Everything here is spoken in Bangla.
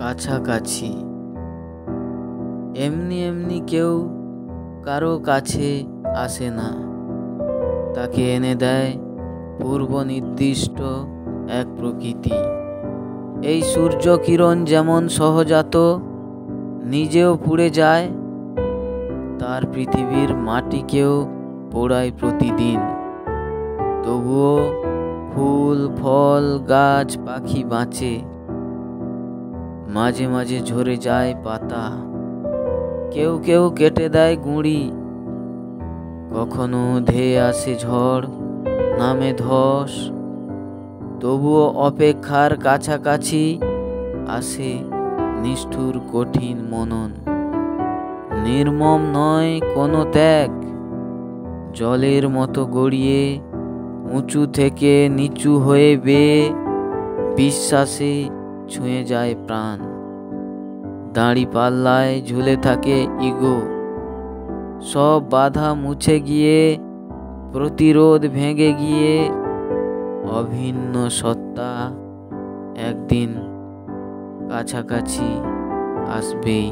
কাছাকাছি। এমনি এমনি কেউ কারো কাছে আসে না, তাকে এনে দেয় পূর্ব নির্দিষ্ট এক প্রকৃতি। এই সূর্য কিরণ যেমন সহজাত, নিজেও পুড়ে যায়, তার পৃথিবীর মাটিকেও পোড়ায় প্রতিদিন। তবুও ফুল ফল গাছ পাখি বাঁচে, মাঝে মাঝে ঝরে যায় পাতা, কেউ কেউ কেটে দেয় গুঁড়ি, কখনো ধেয়ে আসে ঝড়, নামে ধস। তবুও অপেক্ষার কাছাকাছি আসে নিষ্ঠুর কঠিন মনন। নির্মম নয় কোনো ত্যাগ, জলের মতো গড়িয়ে উঁচু থেকে নিচু হয়ে বেয়ে বিশ্বাসে ছুঁয়ে যায় প্রাণ। দাঁড়িপাল্লায় ঝুলে থাকে ইগো, সব বাধা মুছে গিয়ে, প্রতিরোধ ভেঙে গিয়ে অভিন্ন সত্তা একদিন কাছাকাছি আসবেই।